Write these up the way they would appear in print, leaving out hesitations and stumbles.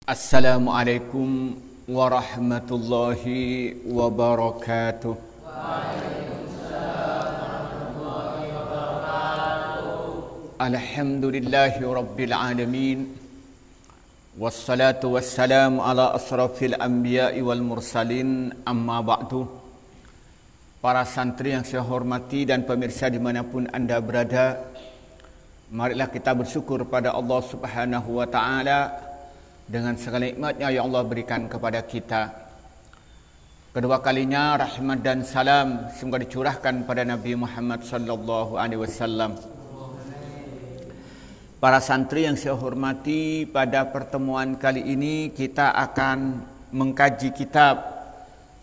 Assalamualaikum warahmatullahi wabarakatuh. Alhamdulillahi rabbil alamin. Wassalatu wassalamu ala asrafil anbiya'i wal mursalin. Amma ba'du. Para santri yang saya hormati dan pemirsa dimanapun anda berada, marilah kita bersyukur pada Allah Subhanahu wa ta'ala dengan segala nikmatnya yang Allah berikan kepada kita. Kedua kalinya rahmat dan salam semoga dicurahkan pada Nabi Muhammad sallallahu alaihi wasallam. Para santri yang saya hormati, pada pertemuan kali ini kita akan mengkaji kitab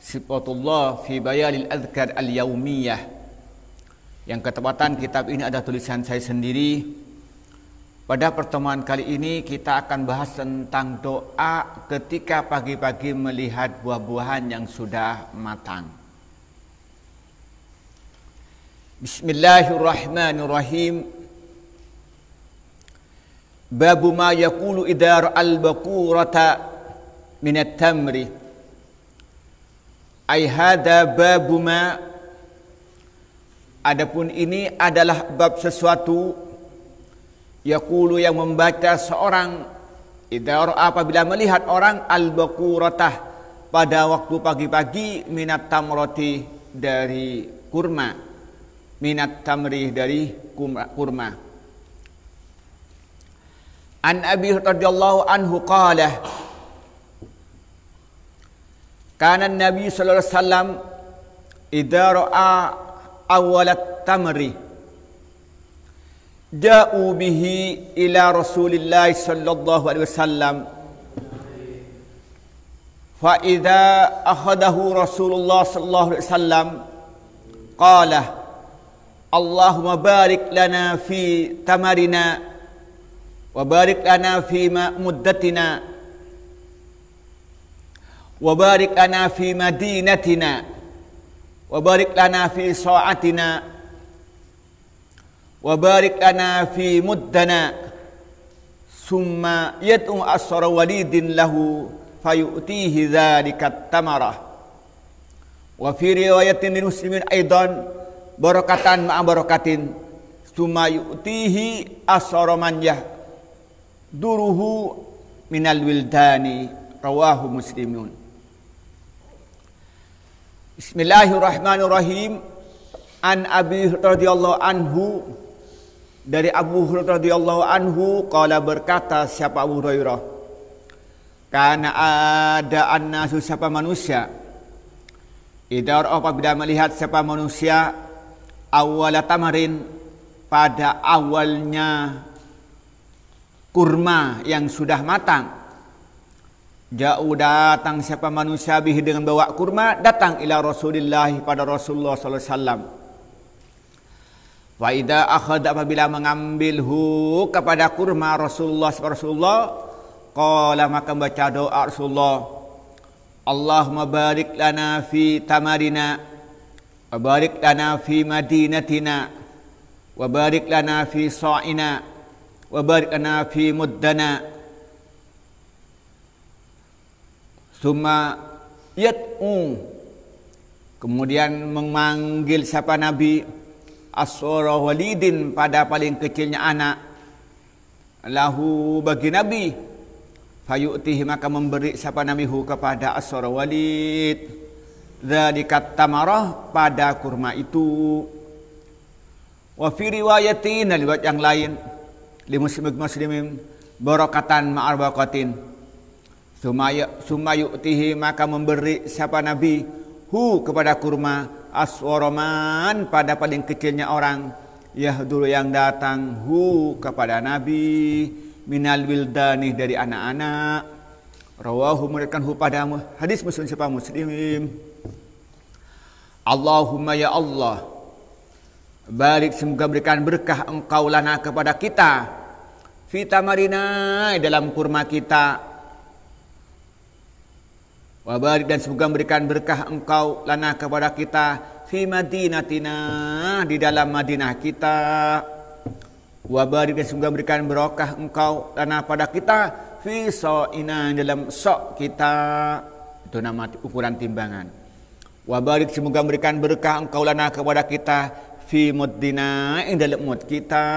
Sifatullah fi Bayanil Adhkar Al-Yaumiyah. Yang ketepatan kitab ini ada tulisan saya sendiri. Pada pertemuan kali ini kita akan bahas tentang doa ketika pagi-pagi melihat buah-buahan yang sudah matang. Bismillahirrahmanirrahim. Babu ma yaqulu idza ra'al baqurata min at-tamri. Ai hadza babu ma, adapun ini adalah bab sesuatu yaqulu yang membaca seorang idza ra'a, apabila melihat orang al-baqurah pada waktu pagi-pagi, minat tamrati dari kurma, minat tamri dari kurma. An Abi radhiyallahu anhu qala kana an-nabi sallallahu alaihi wasallam idza ra'a awalat tamri ja'u bihi ila Rasulillah sallallahu alaihi wasallam fa idza akhadahu Rasulullah sallallahu alaihi wasallam qala Allahumma barik lana fi tamarina wa barik lana fi muddatina wa barik lana fi madinatina wa barik lana fi sa'atina wa barik lana fi muddana, summa yad'u asra walidin lahu fayu'tihi dzalika tamarah. Wa fi riwayatin lil muslimin aidan barakatan ma'a barakatin, summa yu'tihi asra man yahduruhu minal wildani. Rawahu Muslimun. Bismillahirrahmanirrahim. An Abi radhiyallahu anhu, dari Abu Hurairah radhiyallahu anhu, qala, berkata siapa Abu Hurairah, karena ada annasu, siapa manusia, idza apabila melihat siapa manusia awwala tamarin pada awalnya kurma yang sudah matang, jauh datang siapa manusia bihi dengan bawa kurma, datang ila Rasulillah pada Rasulullah sallallahu alaihi wasallam. Wa idza akhadha, apabila mengambilhu kepada kurma Rasulullah qala, maka baca doa Rasulullah, Allahumma barik lana fi tamarina wa barik lana fi madinatina wa barik lana fi sa'ina wa barik lana fi muddana, summa yad'u, kemudian memanggil siapa Nabi asra walidin pada paling kecilnya anak, lahu bagi Nabi, fayu'tihi, maka memberi siapa Nabi hu kepada asra walid dzalika tamarah pada kurma itu. Wa fi riwayatin, riwayat yang lain, li muslimin barakatan ma'al barakatin, summa yu'tihi, maka memberi siapa Nabi hu kepada kurma aswaraman pada paling kecilnya orang, yahduru yang datang hu kepada Nabi, minal wildani dari anak-anak. Rawahu, meriwayatkan hu pada hadis Muslim, siapa Muslim. Allahumma ya Allah, barik, semoga berikan berkah engkau lana kepada kita, fi tamarina dalam kurma kita, wa barik, dan semoga memberikan berkah engkau lana kepada kita, fi madinatina di dalam Madinah kita, wa barik, dan semoga memberikan berkah engkau lana pada kita, fi sa'ina, dalam sok kita, itu nama ukuran timbangan. Wa barik, semoga memberikan berkah engkau lana kepada kita, fi muddina, dalam mud kita.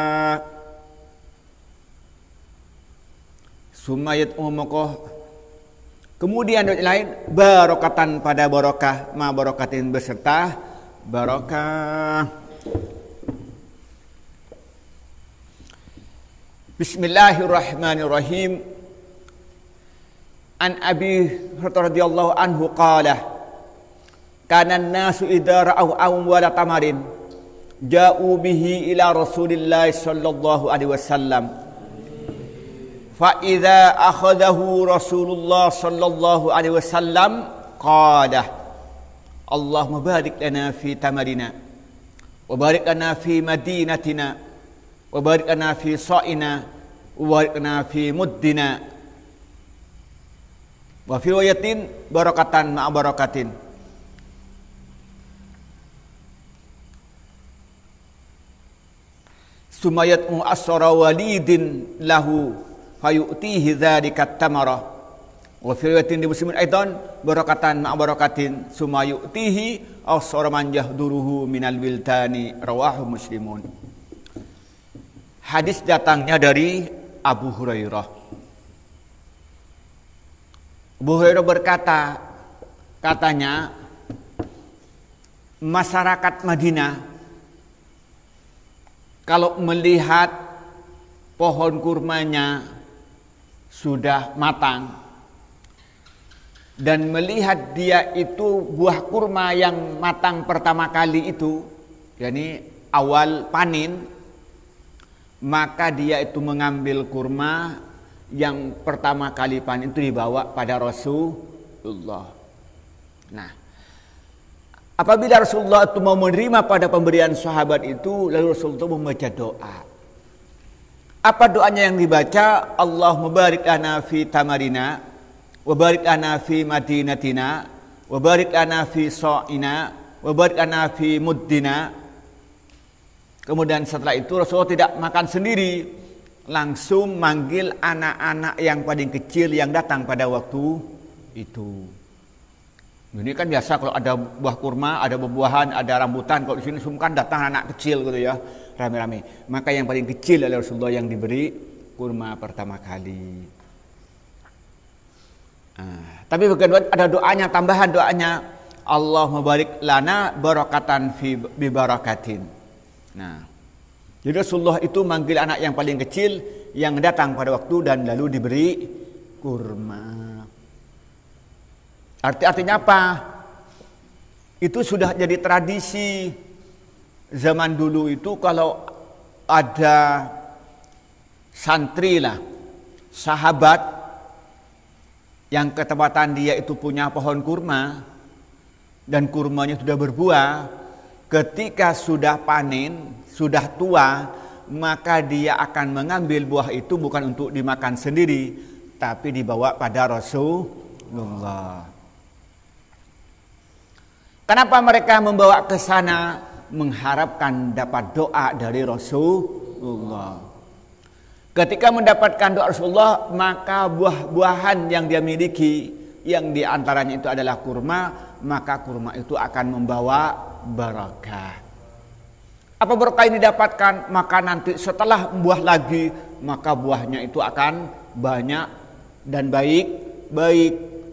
Sumayat umukoh, kemudian doa lain, barokatan pada barokah, ma barokatin beserta barokah. Bismillahirrahmanirrahim. An Abi Hurairah radhiyallahu anhu qala, kana an-nasu idza ra'aw awwala tamarin ja'u bihi ila Rasulillah sallallahu alaihi wasallam. Fa idza akhadahu Rasulullah sallallahu alaihi wasallam qala, Allahumma barik lana fi tamarina wa barik lana fi madinatina wa barik lana fi sa'ina wa barik lana fi muddina wa fi riwayatin barakatan ma'a barakatin. Sumayatmu asra walidin lahu fayu'tihi dzalika at-tamara wa fi riwayatin di muslimin aidan barakatan ma'a barakatin summa yu'tihi asra man yahduruhu minal wiltani, rawahu muslimun. Hadis datangnya dari Abu Hurairah. Abu Hurairah berkata, katanya masyarakat Madinah kalau melihat pohon kurmanya sudah matang dan melihat dia itu buah kurma yang matang pertama kali itu, yakni awal panen, maka dia itu mengambil kurma yang pertama kali panen itu dibawa pada Rasulullah. Nah, apabila Rasulullah itu mau menerima pada pemberian sahabat itu, lalu Rasulullah membaca doa. Apa doanya yang dibaca? Allahumma barik lana fi tamarina wa barik lana fi madinatina wa barik lana fi sa'ina wa barik lana fi muddina. Kemudian setelah itu Rasulullah tidak makan sendiri, langsung manggil anak-anak yang paling kecil yang datang pada waktu itu. Ini kan biasa kalau ada buah kurma, ada buah-buahan, ada rambutan, kalau di sini semua kan datang anak kecil gitu ya, rame-rame. Maka yang paling kecil adalah Rasulullah yang diberi kurma pertama kali. Tapi bagaimana ada doanya, tambahan doanya, Allahumma barik lana barakatan fi bibarakatin. Nah, jadi Rasulullah itu manggil anak yang paling kecil yang datang pada waktu dan lalu diberi kurma. Artinya apa? Itu sudah jadi tradisi. Zaman dulu itu kalau ada santri lah, sahabat yang ketepatan dia itu punya pohon kurma dan kurmanya sudah berbuah, ketika sudah panen, sudah tua, maka dia akan mengambil buah itu bukan untuk dimakan sendiri, tapi dibawa pada Rasulullah. Kenapa mereka membawa ke sana? Mengharapkan dapat doa dari Rasulullah. Ketika mendapatkan doa Rasulullah, maka buah-buahan yang dia miliki, yang diantaranya itu adalah kurma, maka kurma itu akan membawa barakah. Apa berkah ini didapatkan? Maka nanti setelah buah lagi, maka buahnya itu akan banyak dan baik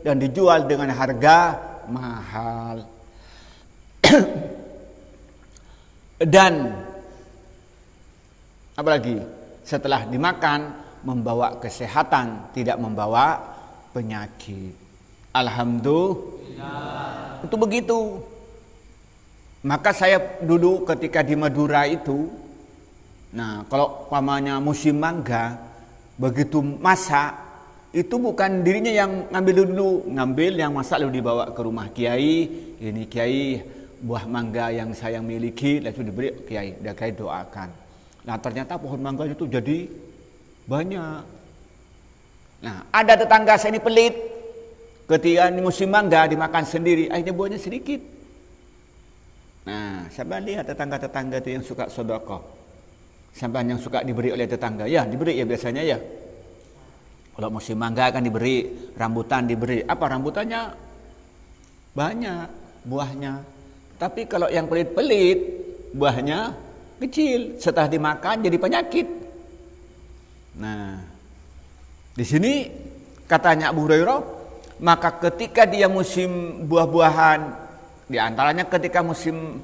dan dijual dengan harga mahal. Dan apalagi setelah dimakan membawa kesehatan, tidak membawa penyakit. Alhamdulillah. Itu begitu. Maka saya dulu ketika di Madura itu, nah kalau pamannya musim mangga, begitu masak, itu bukan dirinya yang ngambil dulu, ngambil yang masak lalu dibawa ke rumah kiai. Ini kiai, buah mangga yang saya miliki, lalu diberi kiai, dan kiai doakan. Nah ternyata pohon mangga itu jadi banyak. Nah ada tetangga saya ini pelit, ketika di musim mangga dimakan sendiri, akhirnya buahnya sedikit. Nah sampai lihat tetangga-tetangga itu yang suka sedekah, sampai yang suka diberi oleh tetangga, ya diberi ya biasanya ya. Kalau musim mangga kan diberi, rambutan diberi. Apa rambutannya? Banyak buahnya. Tapi kalau yang pelit-pelit, buahnya kecil. Setelah dimakan jadi penyakit. Nah, di sini katanya Abu Hurairah, maka ketika dia musim buah-buahan, di antaranya ketika musim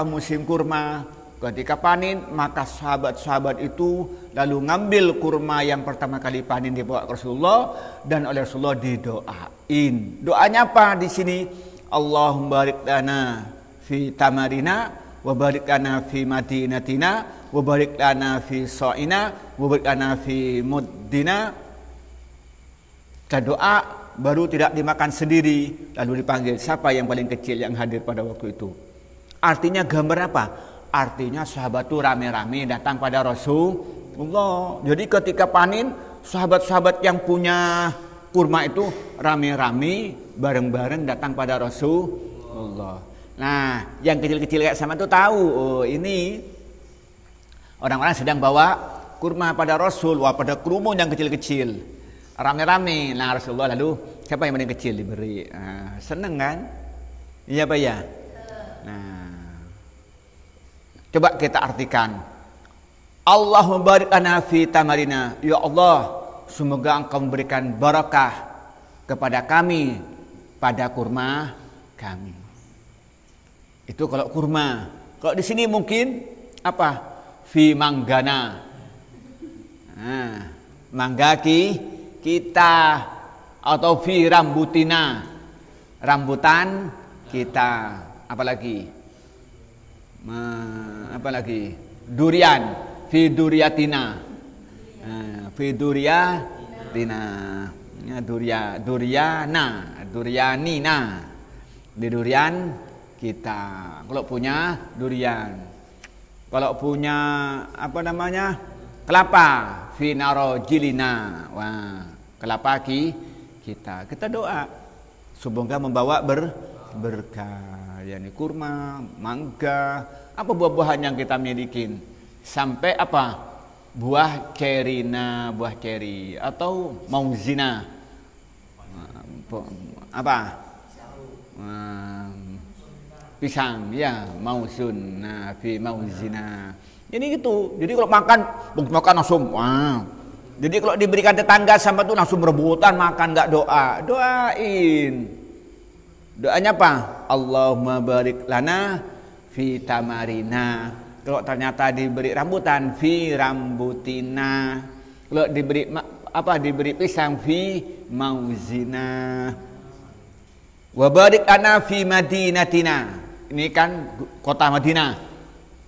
musim kurma, ketika panen, maka sahabat-sahabat itu lalu ngambil kurma yang pertama kali panen dibawa ke Rasulullah, dan oleh Rasulullah didoain. Doanya apa di sini? Allahumma barik lana fi tamarina, wa barik lana fi madinatina, wa barik lana fi sa'ina, wa barik lana fi muddina. Kita doa baru tidak dimakan sendiri, lalu dipanggil siapa yang paling kecil yang hadir pada waktu itu. Artinya gambar apa? Artinya sahabat itu rame-rame datang pada Rasulullah. Jadi ketika panen, sahabat-sahabat yang punya kurma itu rame-rame bareng-bareng datang pada Rasulullah. Nah, yang kecil-kecil kayak sama itu tahu, oh ini orang-orang sedang bawa kurma pada Rasul, pada kerumun yang kecil-kecil, rame-rame. Nah, Rasulullah lalu siapa yang paling kecil diberi. Nah, seneng kan? Iya Pak ya? Nah, coba kita artikan. Allahumma barik lana fi tamarina. Ya Allah, semoga Engkau memberikan barakah kepada kami pada kurma kami. Itu kalau kurma. Kalau di sini mungkin apa? Fi manggana. Nah, mangga kita, atau fi rambutina, rambutan kita. Apalagi durian, fi duriatina, fi duriatina, durianina, di durian kita. Kalau punya durian, kalau punya kelapa, fi narojilina, wah kelapa kita doa semoga membawa berkah. Yani kurma, mangga, apa buah-buahan yang kita miliki, sampai apa buah cerina, buah ceri, atau mauzina, apa pisang, ya mauzun, nah fi mauzina. Jadi gitu. Jadi kalau makan langsung, wah. Jadi kalau diberikan tetangga sama tuh langsung berebutan makan, nggak doain. Doanya apa? Allahumma barik lana fi tamarina. Kalau ternyata diberi rambutan, fi rambutina. Kalau diberi pisang, fi mauzina. Wa barik lana fi madinatina. Ini kan kota Madinah.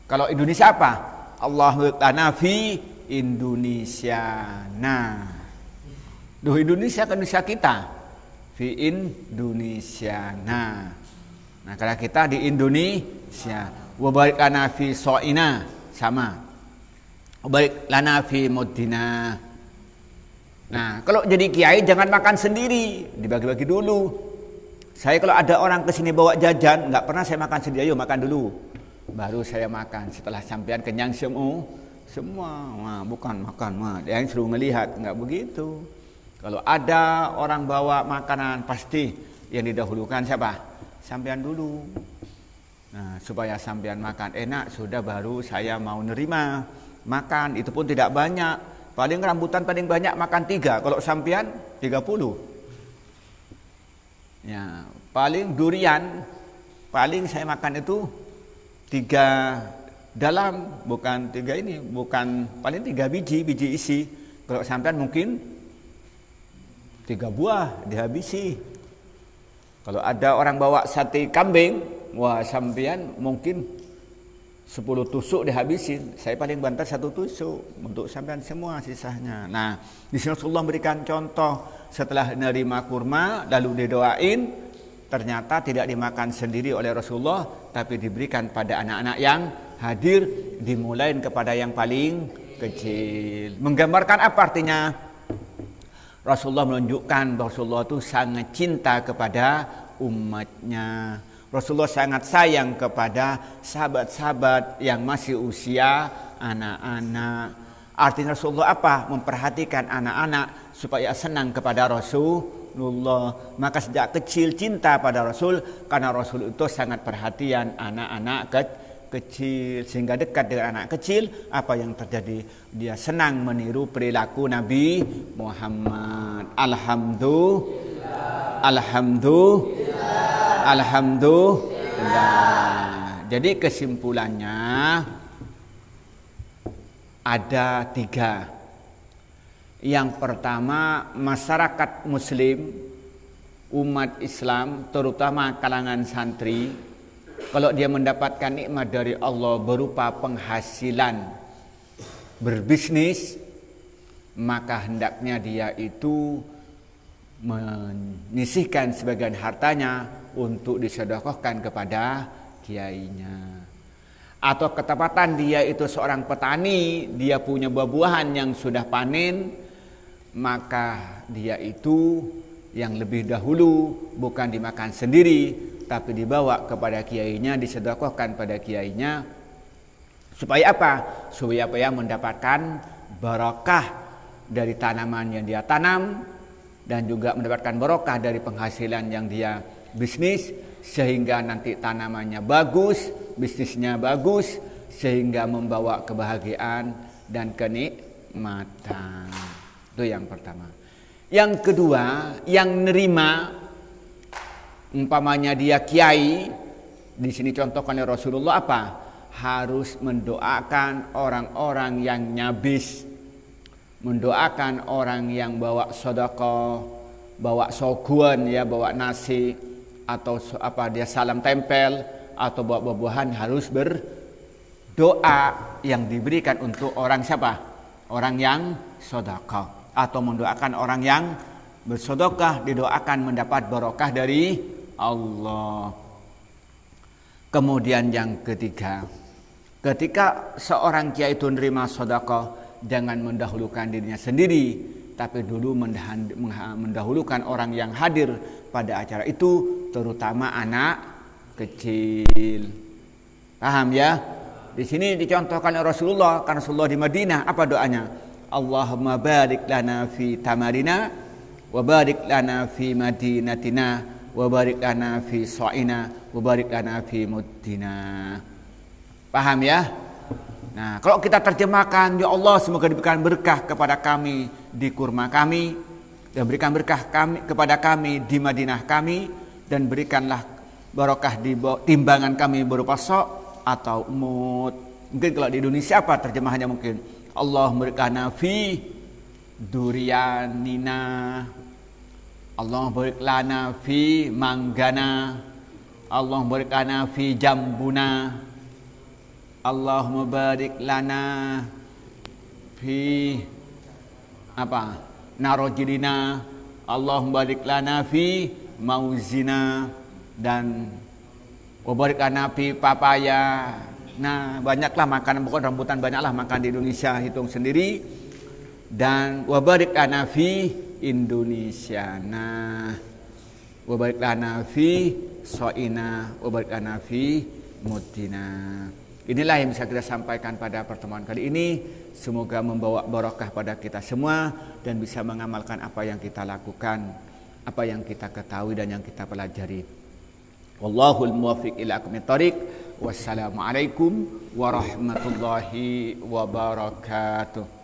Kalau Indonesia apa? Allahumma barik lana fi Indonesia. Nah, Indonesia kan Indonesia kita. Fi Indonesia. Nah, karena kita di Indonesia. Wa barik lana fi so'ina, sama. Wa barik lana fi muddina. Nah, kalau jadi kiai jangan makan sendiri, dibagi-bagi dulu. Saya kalau ada orang kesini bawa jajan, nggak pernah saya makan sendiri. Ayo makan dulu, baru saya makan. Setelah sampean kenyang semua. Wah, bukan makan, yang suruh melihat, nggak begitu. Kalau ada orang bawa makanan, pasti yang didahulukan siapa? Sampean dulu. Nah, supaya sampean makan enak, sudah baru saya mau nerima makan. Itu pun tidak banyak. Paling rambutan paling banyak makan 3. Kalau sampean 30. Ya, paling durian, paling saya makan itu 3 dalam, bukan 3 ini, bukan paling 3 biji isi. Kalau sampean mungkin 3 buah dihabisi. Kalau ada orang bawa sate kambing, wah sampean mungkin 10 tusuk dihabisin. Saya paling bantar 1 tusuk untuk sampean semua sisanya. Nah, di sini Rasulullah memberikan contoh setelah menerima kurma lalu didoain, ternyata tidak dimakan sendiri oleh Rasulullah, tapi diberikan pada anak-anak yang hadir, dimulain kepada yang paling kecil. Menggambarkan apa artinya? Rasulullah menunjukkan bahwa Rasulullah itu sangat cinta kepada umatnya. Rasulullah sangat sayang kepada sahabat-sahabat yang masih usia anak-anak. Artinya Rasulullah apa? Memperhatikan anak-anak supaya senang kepada Rasulullah. Maka sejak kecil cinta pada Rasul, karena Rasul itu sangat perhatian anak-anak kecil, sehingga dekat dengan anak kecil. Apa yang terjadi? Dia senang meniru perilaku Nabi Muhammad. Alhamdulillah. Jadi kesimpulannya ada 3. Yang pertama, masyarakat muslim, umat Islam, terutama kalangan santri, kalau dia mendapatkan nikmat dari Allah berupa penghasilan berbisnis, maka hendaknya dia itu menyisihkan sebagian hartanya untuk disedekahkan kepada kiainya. Atau ketepatan dia itu seorang petani, dia punya buah-buahan yang sudah panen, maka dia itu yang lebih dahulu bukan dimakan sendiri, tapi dibawa kepada kiainya, disedekahkan pada kiainya. Supaya apa? Supaya apa ya? Mendapatkan barakah dari tanaman yang dia tanam, dan juga mendapatkan barokah dari penghasilan yang dia bisnis, sehingga nanti tanamannya bagus, bisnisnya bagus, sehingga membawa kebahagiaan dan kenikmatan. Itu yang pertama. Yang kedua, yang nerima, umpamanya dia kiai, di sini contohkan oleh Rasulullah apa? Harus mendoakan orang-orang yang nyabis, mendoakan orang yang bawa sedekah, bawa soguan ya, bawa nasi, atau apa dia salam tempel, atau bawa buah-buahan, harus berdoa yang diberikan untuk orang siapa? Orang yang sedekah, atau mendoakan orang yang bersedekah, didoakan mendapat barokah dari Allah. Kemudian yang ketiga, ketika seorang kiai itu menerima sedekah, jangan mendahulukan dirinya sendiri, tapi dulu mendahulukan orang yang hadir pada acara itu, terutama anak kecil. Paham ya? Di sini dicontohkan oleh Rasulullah, karena Rasulullah di Madinah apa doanya? Allahumma barik lana fi tamarina, wa barik lana fi madinatina, wa barik lana fi sa'ina, wa barik lana fi muddina. Paham ya? Nah, kalau kita terjemahkan, ya Allah semoga diberikan berkah kepada kami di kurma kami, dan berikan berkah kepada kami di Madinah kami, dan berikanlah barokah di timbangan kami berupa sok atau mut. Mungkin kalau di Indonesia apa terjemahannya mungkin? Allah berikan fi durianina, Allah berikan fi manggana, Allah berikan fi jambuna, Allahumma barik lana fi apa? Narojilina, Allahumma barik lana fi mauzina, dan wabarik lana fi papaya. Nah, banyaklah makanan, bukan rambutan, banyaklah makan di Indonesia, hitung sendiri. Dan wabarik lana fi Indonesia. Nah, wabarik lana fi so'ina, wabarik lana fi mutina. Inilah yang bisa kita sampaikan pada pertemuan kali ini. Semoga membawa barokah pada kita semua dan bisa mengamalkan apa yang kita lakukan, apa yang kita ketahui dan yang kita pelajari. Wallahul muwaffiq ila aqwamit thoriq. Wassalamualaikum warahmatullahi wabarakatuh.